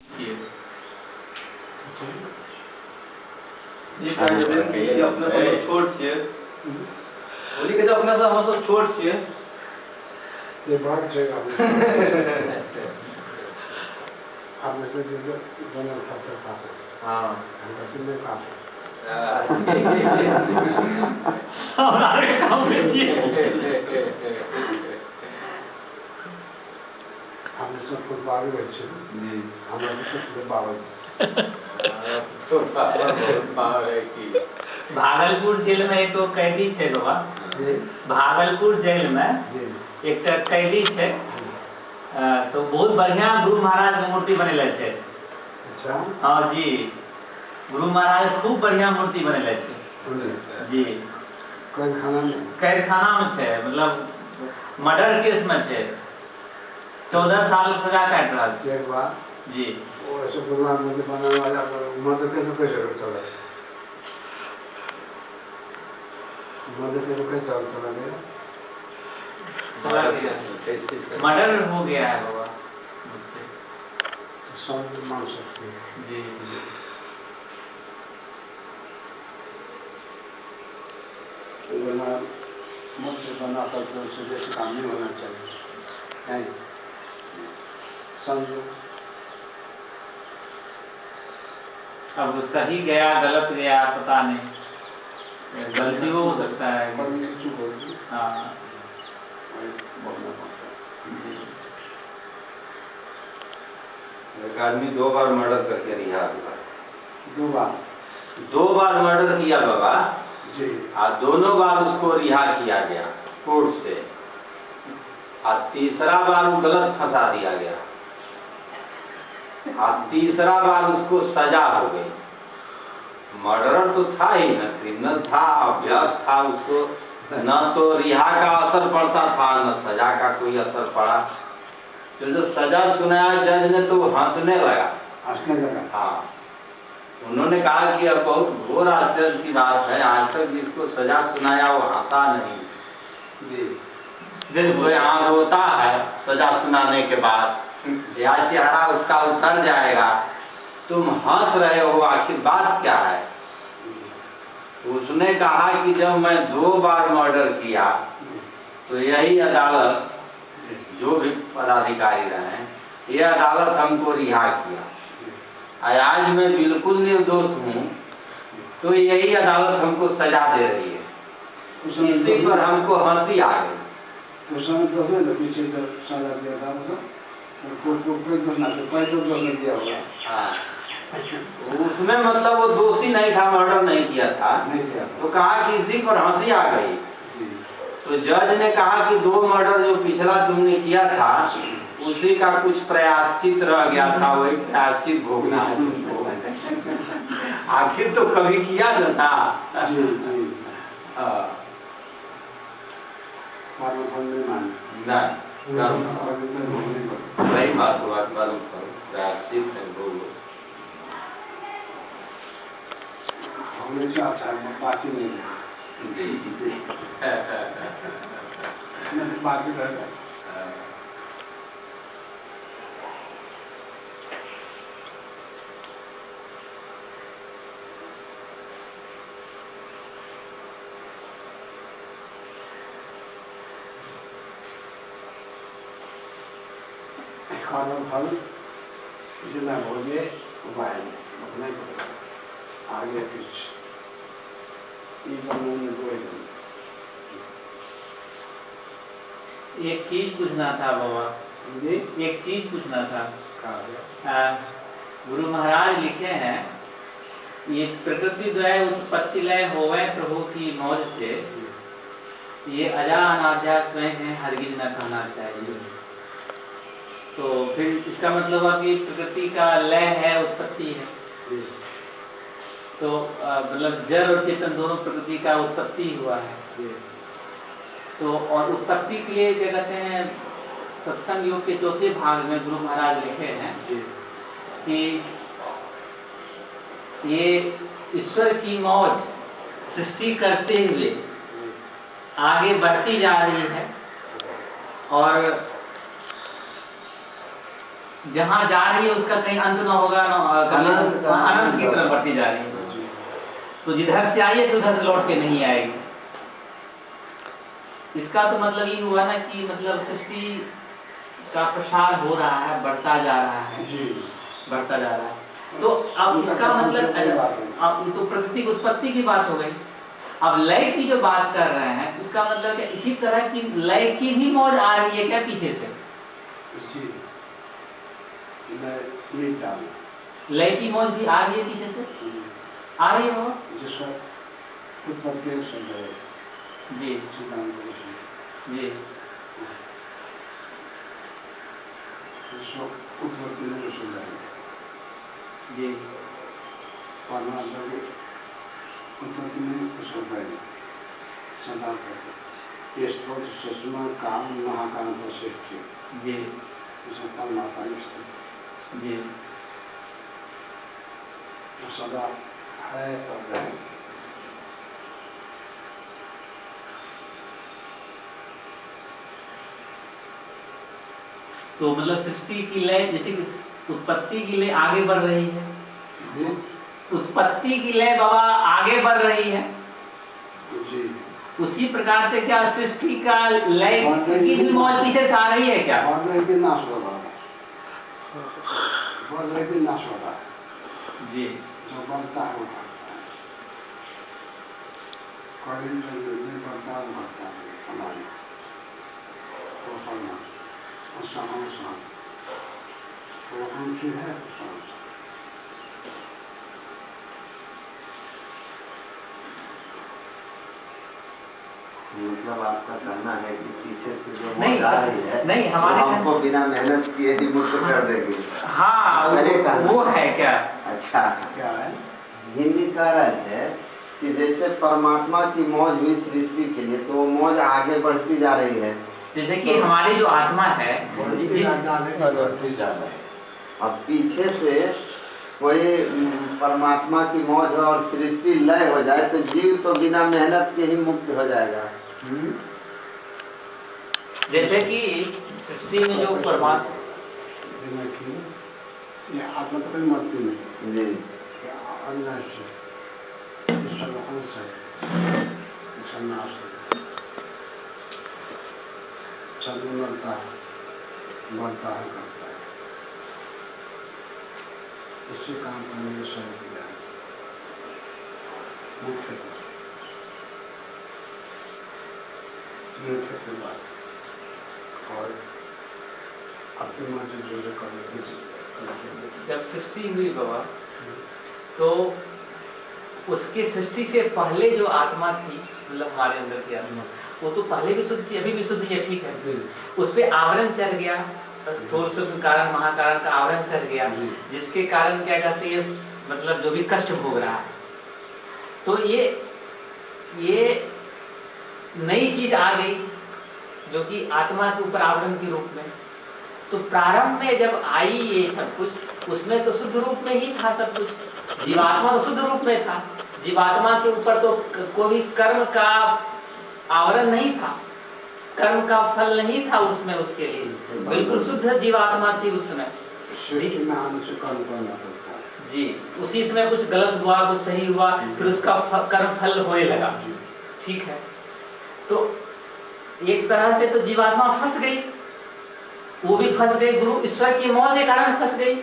ये अपना सब छोट छे होली के अपना सब हम सब छोट छे ये बात है आपने से जो दोनों खाते खाते हां हम वैसे में खाते हमारे काम में ये हमने सब फुटबॉल में जी हमारे सब फुटबॉल तो पावर है कि भागलपुर जेल में एक कैदी थे बाबा भागलपुर जेल में एक कैदी थे तो बहुत बढ़िया गुरु महाराज के मूर्ति बनेले थे। अच्छा हाँ जी गुरु महाराज खूब बढ़िया मूर्ति बनेले थे जी। कैद खाना में थे मतलब मर्डर केस में थे 14 साल सजा काट रहा था एक बार जी। वो ऐसे प्रधानमंत्री बनाने वाला मदद कैसे चला गया मर्डर हो गया है बाबा सब मान सकते हैं जी। मुझसे बना था तो उसे जैसे काम नहीं होना चाहिए नहीं समझो। अब सही गया गलत गया पता नहीं गलती हो सकता है। हाँ एक आदमी 2 बार मर्डर करके रिहा हुआ। 2 बार मर्डर किया बाबा जी और दोनों बार उसको रिहा किया गया कोर्ट से और तीसरा बार वो गलत फंसा दिया गया और तीसरा बार उसको सजा हो गई। मर्डर तो था ही ना क्रिमिनल था अभ्यास था उसको न तो रिहा का असर पड़ता था न सजा का कोई असर पड़ा। तो जो सजा सुनाया जज ने तो हंसने लगा हाँ उन्होंने कहा कि अब बहुत घोर आश्चर्य की बात है आज तक जिसको सजा सुनाया वो हंसा नहीं जी। वो यहाँ रोता है सजा सुनाने के बाद या चेहरा उसका उतर जाएगा तुम हंस रहे हो आखिर बात क्या है। उसने कहा कि जब मैं 2 बार मर्डर किया तो यही अदालत जो भी पदाधिकारी रहे ये अदालत हमको रिहा किया आज मैं बिल्कुल निर्दोष हूँ तो यही अदालत हमको सजा दे रही है इसी पर हमको हंसी आ गई। पीछे सजा दिया था कोई दोष नहीं दिया होगा हाँ उसमें मतलब वो दोषी नहीं था मर्डर नहीं किया था तो कहा कि इसी पर हंसी आ गई। तो जज ने कहा कि 2 मर्डर जो पिछला तुमने किया था उसी का कुछ प्रयाश्चित रह गया था वही प्रयाश्चित भोगना है आखिर तो कभी किया न था सही बात हुआ मालूम करो प्रयाश्चित है भोगो हमेशा अच्छा बाकी नहीं जी बाकी रह जाए खाना फल जितना भोगे उपाय नहीं आगे कुछ एक चीज पूछना था बाबा एक चीज पूछना था गुरु महाराज लिखे हैं ये प्रकृति द्वय उत्पत्ति लय होवे प्रभु की मौज से ये अजा अनाद्या स्वयं है हरगिज न कहना चाहिए। तो फिर इसका मतलब है कि प्रकृति का लय है उत्पत्ति है तो मतलब जड़ और चेतन दोनों प्रकृति का उत्पत्ति हुआ है। तो और उत्पत्ति के लिए क्या कहते हैं सत्संग योग के 4थे भाग में गुरु महाराज लिखे हैं कि ये ईश्वर की मौज सृष्टि करते हुए आगे बढ़ती जा रही है और जहाँ जा रही है उसका कहीं अंत न होगा, अनंत की तरफ बढ़ती जा रही है। तो जिधर से आई है तो उधर से लौट के नहीं आएगी। इसका तो मतलब ये हुआ ना कि मतलब सृष्टि का प्रसार हो रहा है, बढ़ता जा रहा है, बढ़ता जा रहा है। तो अब इसका मतलब अब तो प्रकृति की उत्पत्ति की बात हो गई। अब लय की जो बात कर रहे हैं उसका मतलब क्या इसी तरह की लय की भी मौज आ रही है क्या पीछे से? लय की मौज भी आ रही है पीछे से, आ रही है वो जी जी जी उत्पत्ति में सदा ये स्त्रोत सुषमा काल महाकाल को सृष्टि जी परमात्मा जी सदा है और रहे। तो मतलब सृष्टि की लय जैसे कि उत्पत्ति की लय आगे बढ़ रही है, उत्पत्ति की लय बाबा आगे बढ़ रही है जी। उसी प्रकार से क्या सृष्टि का लय की भी मौज पीछे से आ रही है क्या? नाश हो रहा है, नाश हो रहा है जी। जो बढ़ता है वो बढ़ता है, कड़ी में बढ़ता है हमारी तो फलना उसका अनुसार वो उनकी है मतलब आपका कहना है कि पीछे से जो नहीं, मौज आ रही है नहीं हमारे हमको बिना मेहनत किए ही मुक्त कर देगी। हाँ वो है क्या? अच्छा क्या है? हिंदी कह रहे थे कि जैसे परमात्मा की मौज हुई सृष्टि के लिए तो वो मौज आगे बढ़ती जा रही है। जैसे कि हमारी जो आत्मा है अब पीछे से कोई परमात्मा की मौज और सृष्टि लय हो जाए तो जीव तो बिना मेहनत के ही मुक्त हो जाएगा। जैसे कि सृष्टि में जो परमात्मा ये आत्मा तो कोई मरती नहीं जी अंदर से संन्यास सब मरता है, बढ़ता है, करता है, इसी काम करने में शुरू किया है मुख्य के बाद और अपनी मर्जी जो करने जब सृष्टि हुई बाबा तो उसकी सृष्टि से पहले जो आत्मा थी मतलब हमारे अंदर की आत्मा वो तो पहले भी शुद्ध थी अभी भी शुद्ध है, ठीक है। उस पे आवरण चढ़ गया, स्थूल सूक्ष्म कारण महाकारण का आवरण चढ़ गया जिसके कारण क्या कहते हैं मतलब जो भी कष्ट भोग रहा है। तो ये नई चीज आ गई जो कि आत्मा के ऊपर आवरण के रूप में। तो प्रारंभ में जब आई ये सब कुछ उसमें तो शुद्ध रूप में ही था सब कुछ, जीवात्मा तो शुद्ध रूप में था, जीवात्मा के ऊपर तो कोई कर्म का आवरण नहीं था, कर्म का फल नहीं था उसमें, उसके लिए बिल्कुल शुद्ध जीवात्मा थी उस समय जी। उसी समय कुछ गलत हुआ कुछ सही हुआ फिर उसका कर्म फल होने लगा, ठीक है। तो एक तरह से तो जीवात्मा फंस गई, वो भी फंस गई, गुरु ईश्वर की मौज के कारण फंस गई।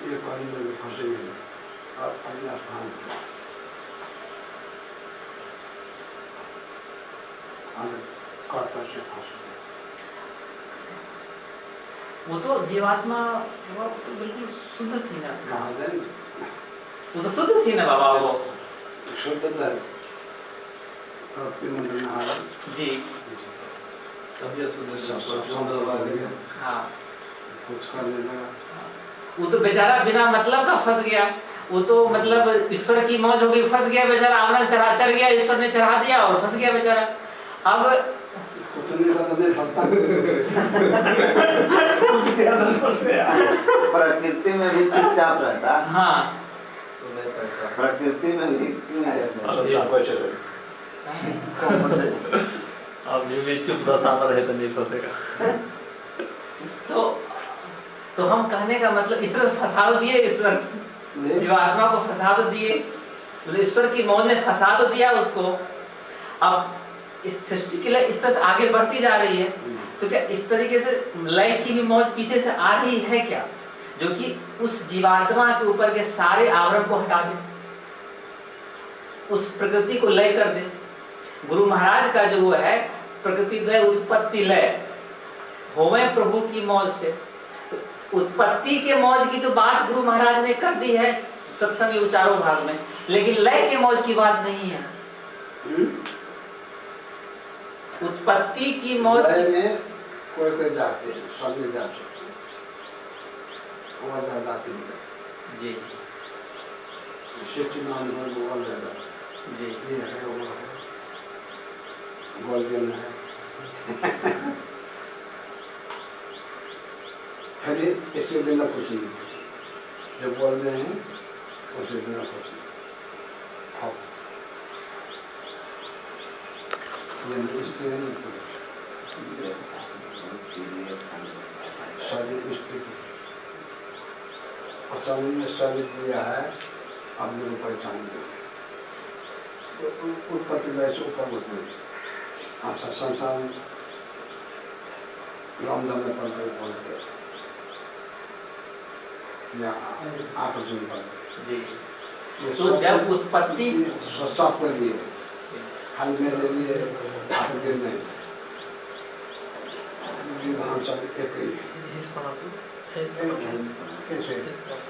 ये कार्य में फंसे और अन्य स्थान कर्ता से फंस गए। वो तो जीवात्मा वो तो बिल्कुल शुद्ध थी ना, वो तो शुद्ध थी ना बाबा, वो शुद्ध है जी। हाँ कुछ कर लेना, वो तो बेचारा बिना मतलब का फंस गया, वो तो मतलब ईश्वर की मौज हो गई, फंस गया बेचारा, आवरण चढ़ गया, ईश्वर ने चढ़ा दिया और फंस गया बेचारा। अब प्रकृति में भी चुपचाप रहता। हाँ प्रकृति में भी अब भी चुप दशा में रहे तो नहीं फंसेगा। तो हम कहने का मतलब ईश्वर फंसा तो दिए, ईश्वर जीवात्मा को फंसा तो दिए, तो ईश्वर की मौज ने फंसा तो दिया उसको। अब इस सृष्टि के लिए इस तरह आगे बढ़ती जा रही है, तो क्या इस तरीके से लय की भी मौज पीछे से आ रही है क्या, जो कि उस जीवात्मा के ऊपर के सारे आवरण को हटा दे, उस प्रकृति को लय कर दे। गुरु महाराज का जो वो है प्रकृति द्वय उत्पत्ति लय होवे प्रभु की मौज से, तो उत्पत्ति के मौज की तो बात गुरु महाराज ने कर दी है सत्संग उचारों भाग में, लेकिन लय के मौज की बात नहीं है। उत्पत्ति की मौज में कोई जाते हैं, सभी जाते और जाते जी शिक्षण और ज्यादा जी ये है वो है गोल्डन है। फिर इससे बिना कुछ नहीं, जब बोल रहे हैं उससे बिना कुछ नहीं। शरीर स्थिति और शरीर में शरीर दिया है, अपने को पहचान दिया तो उत्पत्ति वैसे ऊपर उठने। अच्छा संसार रामधन में पढ़ते बोलते या आकर्षण पढ़ते जी। तो जब उत्पत्ति सब के लिए खाली मेरे लिए आपके नहीं, हम सब एक ही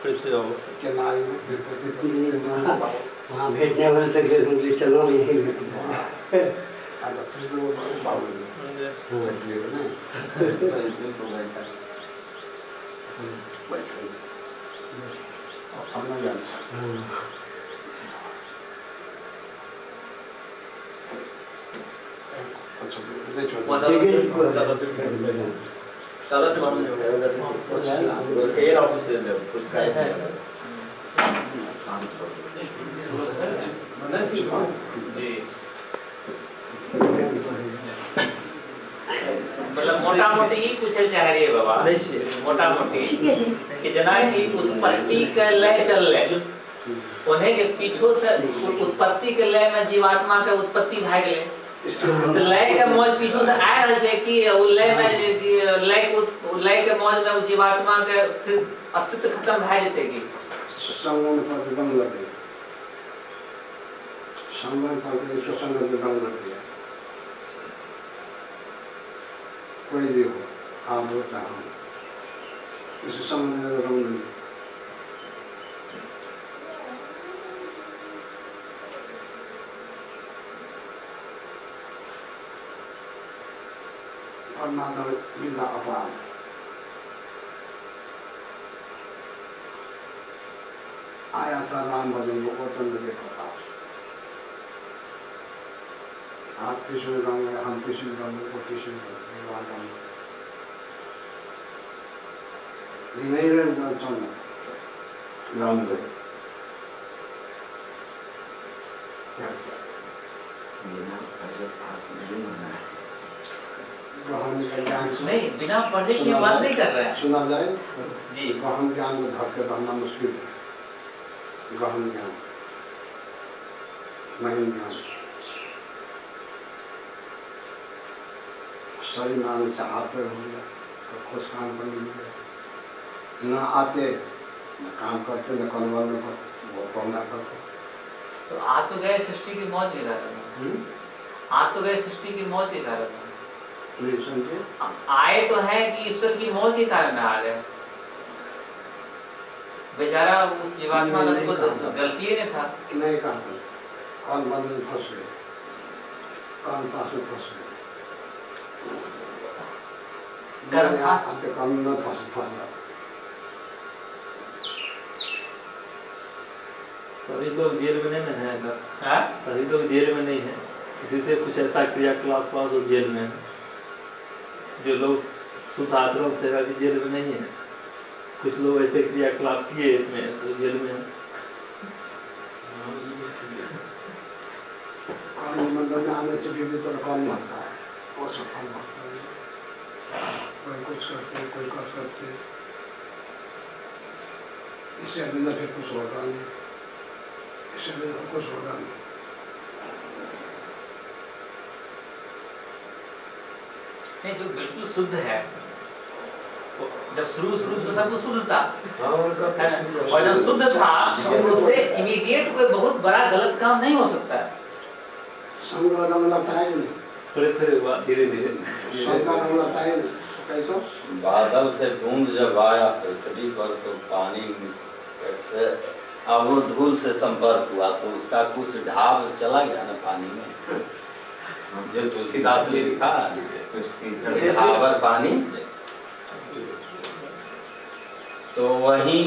कैसे हो के नारी वहाँ भेजने वाले से चलो यही मतलब मोटा मोटी ही पूछे चाह रही है बाबा, मोटा मोटी कि जना की उत्पत्ति के लय चल रहे उन्हें के पीछो से उत्पत्ति के लय में जीवात्मा के उत्पत्ति भाग ले, तो लय के मौज पीछो से आ रहे थे कि लय में लय के मौज में जीवात्मा के फिर अस्तित्व खत्म भाग जेते की संगम पर दम लगे, संगम पर सत्संग में दम लगे, कोई भी हो आप होता हूँ इस संगम में दम लगे। और माता लीला अपार आया था राम भजन को चंद्र के प्रकाश, आप कृष्ण राम है, हम कृष्ण राम को कृष्ण राम राम गए नहीं बिना पढ़े की बात नहीं कर रहे हैं। सुना जाए जी गहन ज्ञान में धर के रहना मुश्किल है, गहन ज्ञान महीन ज्ञान सही मान से आते होंगे तो खुश काम कर लेंगे, न आते न काम करते न कन्वर्ट में वो पढ़ना करते। तो आ तो गए सृष्टि की मौज के कारण, आ तो गए सृष्टि की मौज के कारण, आए तो है कि ईश्वर की मौज के कारण आ गए। बेचारा उस जीवात्मा का तो गलती ही नहीं था। नहीं कहा कौन बंद में फंस गए, कौन पास में फंस गए, कम न फंस सभी लोग जेल में नहीं है सर, सभी लोग जेल में नहीं है, किसी से कुछ ऐसा क्रियाकलाप हुआ तो जेल में है। जो लोग सुधार्थ से अभी जेल में नहीं है, कुछ लोग ऐसे क्रियाकलाप किए इसमें तो जेल में है। मंदिर में आने से भी तो कौन मारता है वो सफल होता है। कोई कुछ करते, कोई कर सकते, इससे बिना फिर कुछ होगा नहीं, इससे बिना कुछ होगा नहीं। नहीं, जो बिल्कुल शुद्ध है, तो जब शुरू तो सब कुछ शुद्ध था, और जब शुद्ध था तो उससे इमीडिएट कोई बहुत बड़ा गलत काम नहीं हो सकता है। संग रंग लगता है नहीं, थोड़े थोड़े धीरे धीरे संग का रंग लगता है नहीं, कैसा? बादल से बूंद जब आया पृथ्वी पर तो पानी से अब वो धूल से संपर्क हुआ तो उसका कुछ ढाब चला गया ना पानी में, जो तुलसीदास ने लिखा ढाबर पानी। तो वही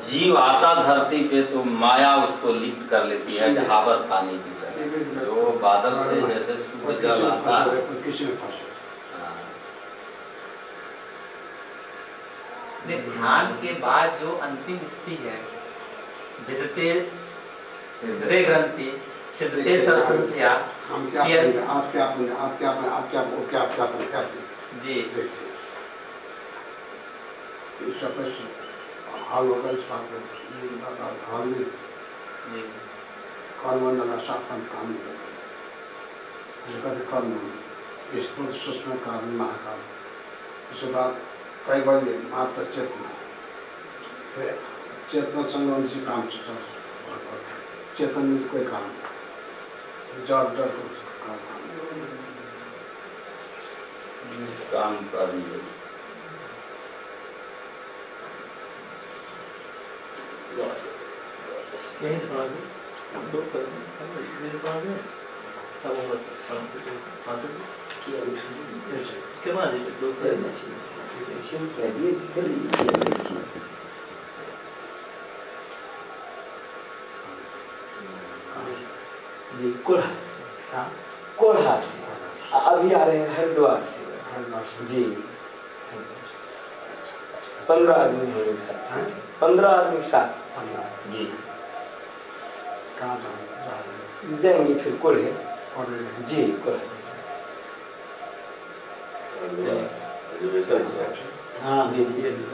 जीव आता धरती पे तो माया उसको लिप्त कर लेती है ढाबर पानी की तरह, जो बादल से जैसे सूरज जल आता है। किसी में फंसे ध्यान के बाद जो अंतिम स्थिति है, विदते हृदय ग्रंथि सिद्धते सरसंख्या, हम क्या करेंगे? आप क्या करेंगे? आप क्या करेंगे? आप क्या वो क्या क्या करेंगे? जी देखिए, इस सब हाल होगा इस बात को हाल में जी कर्मंडल शासन काम करेगा कर्म स्थूल सूक्ष्म कारण महाकाल। उसके बाद कई बजे मात्र चेतना, फिर चेतना संगम से काम चेतन में कोई काम जड़ डर काम कर लिए यही थोड़ा दो कर सब होगा क्या बात है दो कोल्हा अभी आ रहे हैं हरिद्वार से जी। 15 आदमी होंगे साथ, 15 आदमी साथ जी। कहाँ जाएंगे फिर कोल्हे जी कोल्हे। हाँ जी जाएंगे?